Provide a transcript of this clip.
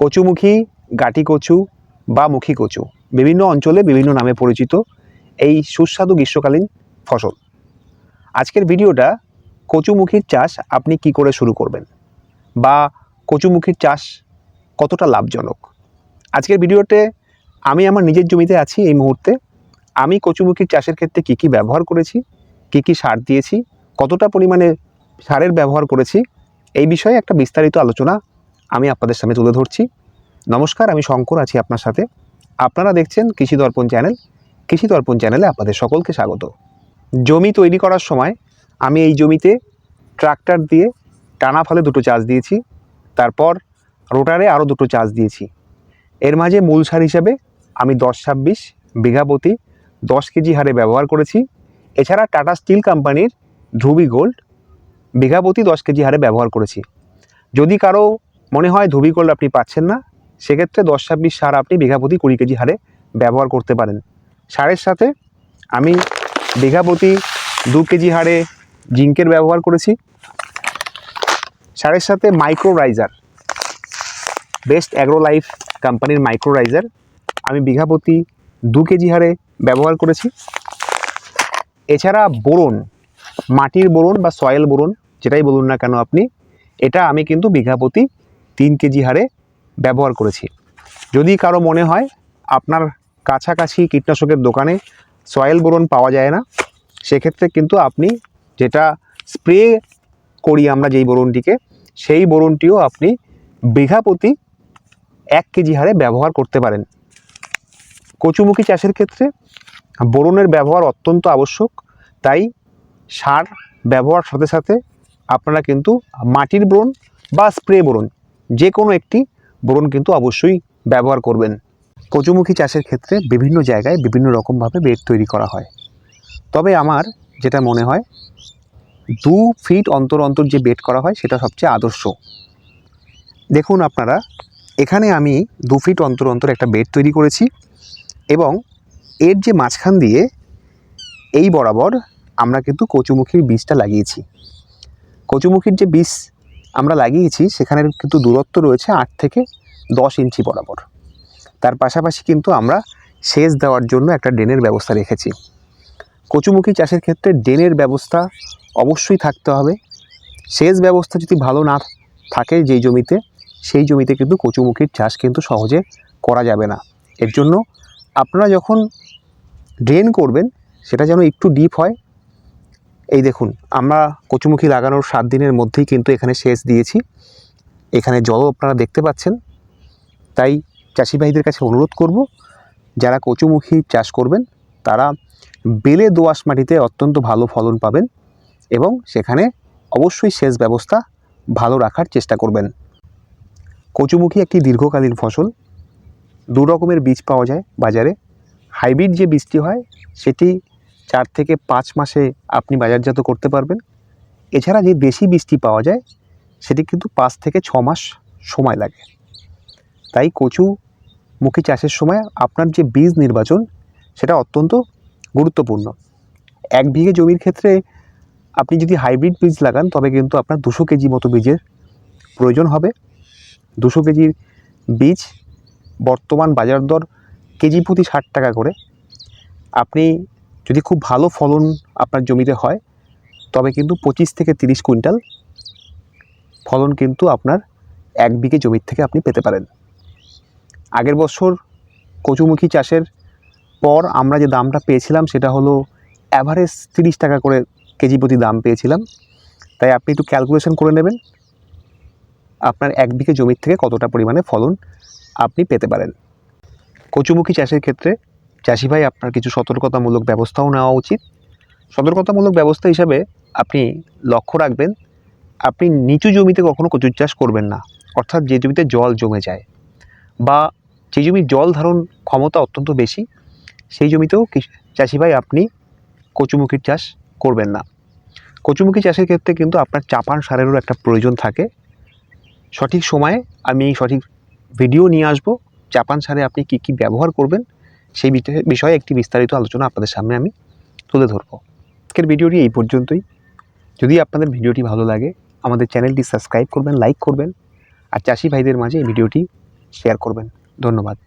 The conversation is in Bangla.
কচুমুখী, গাটি কচু বা মুখী কচু বিভিন্ন অঞ্চলে বিভিন্ন নামে পরিচিত এই সুস্বাদু গ্রীষ্মকালীন ফসল। আজকের ভিডিওটা কচুমুখীর চাষ আপনি কি করে শুরু করবেন বা কচুমুখীর চাষ কতটা লাভজনক। আজকের ভিডিওতে আমি আমার নিজের জমিতে আছি এই মুহূর্তে। আমি কচুমুখীর চাষের ক্ষেত্রে কি ব্যবহার করেছি, কি সার দিয়েছি, কতটা পরিমাণে সারের ব্যবহার করেছি, এই বিষয়ে একটা বিস্তারিত আলোচনা আমি আপনাদের সামনে তুলে ধরছি। নমস্কার, আমি শঙ্কর আছি আপনার সাথে। আপনারা দেখছেন কৃষি দর্পণ চ্যানেল। কৃষি দর্পণ চ্যানেলে আপনাদের সকলকে স্বাগত। জমি তৈরি করার সময় আমি এই জমিতে ট্রাক্টর দিয়ে টানা ফালে দুটো চাষ দিয়েছি, তারপর রোটারে আরও দুটো চাষ দিয়েছি। এর মাঝে মূল সার হিসাবে আমি 10-26 বিঘা প্রতি 10 কেজি হারে ব্যবহার করেছি। এছাড়া টাটা স্টিল কোম্পানির ধ্রুবী গোল্ড বিঘা প্রতি 10 কেজি হারে ব্যবহার করেছি। যদি কারো মনে হয় ধ্রুবী গোল্ড আপনি পাচ্ছেন না, সেক্ষেত্রে 10-26 সার আপনি বিঘা প্রতি 20 কেজি হারে ব্যবহার করতে পারেন। সারের সাথে আমি বিঘা প্রতি 2 কেজি হারে জিঙ্কের ব্যবহার করেছি। সারের সাথে মাইক্রোরাইজার, বেস্ট অ্যাগ্রো লাইফ কোম্পানির মাইক্রোরাইজার আমি বিঘা প্রতি 2 কেজি হারে ব্যবহার করেছি। এছাড়া বোরন, মাটির বোরন বা সয়েল বোরন যেটাই বলুন না কেন আপনি, এটা আমি কিন্তু বিঘা প্রতি 3 কেজি হারে ব্যবহার করেছি। যদি কারো মনে হয় আপনার কাছাকাছি কীটনাশকের দোকানে সয়েল বোরন পাওয়া যায় না, সেক্ষেত্রে কিন্তু আপনি যেটা স্প্রে করি আমরা যেই বোরনটিকে, সেই বোরনটিও আপনি বিঘা প্রতি 1 কেজি হারে ব্যবহার করতে পারেন। কচুমুখী চাষের ক্ষেত্রে বোরনের ব্যবহার অত্যন্ত আবশ্যক, তাই সার ব্যবহার সাথে সাথে আপনারা কিন্তু মাটির বোরন বা স্প্রে বোরন যে কোনো একটি বোরন কিন্তু অবশ্যই ব্যবহার করবেন। কচুমুখী চাষের ক্ষেত্রে বিভিন্ন জায়গায় বিভিন্ন রকমভাবে বেড তৈরি করা হয়, তবে আমার যেটা মনে হয় 2 ফিট অন্তর অন্তর যে বেড করা হয় সেটা সবচেয়ে আদর্শ। দেখুন আপনারা, এখানে আমি 2 ফিট অন্তর অন্তর একটা বেড তৈরি করেছি এবং এর যে মাঝখান দিয়ে এই বরাবর আমরা কিন্তু কচুমুখীর বীজটা লাগিয়েছি। কচুমুখীর যে বীজ আমরা লাগিয়েছি সেখানের কিন্তু দূরত্ব রয়েছে 8 থেকে 10 ইঞ্চি বরাবর। তার পাশাপাশি কিন্তু আমরা সেচ দেওয়ার জন্য একটা ড্রেনের ব্যবস্থা রেখেছি। কচুমুখী চাষের ক্ষেত্রে ড্রেনের ব্যবস্থা অবশ্যই থাকতে হবে। সেচ ব্যবস্থা যদি ভালো না থাকে যেই জমিতে, সেই জমিতে কিন্তু কচুমুখীর চাষ কিন্তু সহজে করা যাবে না। এর জন্য আপনারা যখন ড্রেন করবেন সেটা যেন একটু ডিপ হয়। এই দেখুন, আমরা কচুমুখী লাগানোর 7 দিনের মধ্যেই কিন্তু এখানে সেচ দিয়েছি। এখানে জলও আপনারা দেখতে পাচ্ছেন। তাই চাষি ভাইদের কাছে অনুরোধ করব, যারা কচুমুখী চাষ করবেন তারা বেলে দোআঁশ মাটিতে অত্যন্ত ভালো ফলন পাবেন এবং সেখানে অবশ্যই সেচ ব্যবস্থা ভালো রাখার চেষ্টা করবেন। কচুমুখী একটি দীর্ঘকালীন ফসল। 2 রকমের বীজ পাওয়া যায় বাজারে। হাইব্রিড যে বীজটি হয় সেটি 4 থেকে 5 মাসে আপনি বাজারজাত করতে পারবেন। এছাড়া যে দেশি বীজটি পাওয়া যায় সেটি কিন্তু 5 থেকে 6 মাস সময় লাগে। তাই কচুমুখী চাষের সময় আপনার যে বীজ নির্বাচন সেটা অত্যন্ত গুরুত্বপূর্ণ। 1 বিঘে জমির ক্ষেত্রে আপনি যদি হাইব্রিড বীজ লাগান তবে কিন্তু আপনার 200 কেজি মতো বীজের প্রয়োজন হবে। 200 কেজির বীজ বর্তমান বাজার দর কেজি প্রতি 60 টাকা করে। আপনি যদি খুব ভালো ফলন আপনার জমিতে হয় তবে কিন্তু 25 থেকে 30 কুইন্টাল ফলন কিন্তু আপনার 1 বিঘে জমির থেকে আপনি পেতে পারেন। আগের বছর কচুমুখী চাষের পর আমরা যে দামটা পেয়েছিলাম সেটা হলো অ্যাভারেজ 30 টাকা করে কেজি প্রতি দাম পেয়েছিলাম। তাই আপনি একটু ক্যালকুলেশন করে নেবেন আপনার 1 বিঘে জমির থেকে কতটা পরিমাণে ফলন আপনি পেতে পারেন। কচুমুখী চাষের ক্ষেত্রে চাষি ভাই আপনার কিছু সতর্কতামূলক ব্যবস্থাও নেওয়া উচিত। সতর্কতামূলক ব্যবস্থা হিসাবে আপনি লক্ষ্য রাখবেন, আপনি নিচু জমিতে কখনো কচুর চাষ করবেন না। অর্থাৎ যে জমিতে জল জমে যায় বা যে জমির জল ধারণ ক্ষমতা অত্যন্ত বেশি, সেই জমিতেও চাষি ভাই আপনি কচুমুখীর চাষ করবেন না। কচুমুখী চাষের ক্ষেত্রে কিন্তু আপনার চাপান সারেরও একটা প্রয়োজন থাকে। সঠিক সময়ে আমি সঠিক ভিডিও নিয়ে আসব, চাপান সারে আপনি কি ব্যবহার করবেন সেই বিষয়ে একটি বিস্তারিত আলোচনা আপনাদের সামনে আমি তুলে ধরব। আজকের ভিডিওটি এই পর্যন্তই। যদি আপনাদের ভিডিওটি ভালো লাগে আমাদের চ্যানেলটি সাবস্ক্রাইব করবেন, লাইক করবেন আর চাষি ভাইদের মাঝে এই ভিডিওটি শেয়ার করবেন। ধন্যবাদ।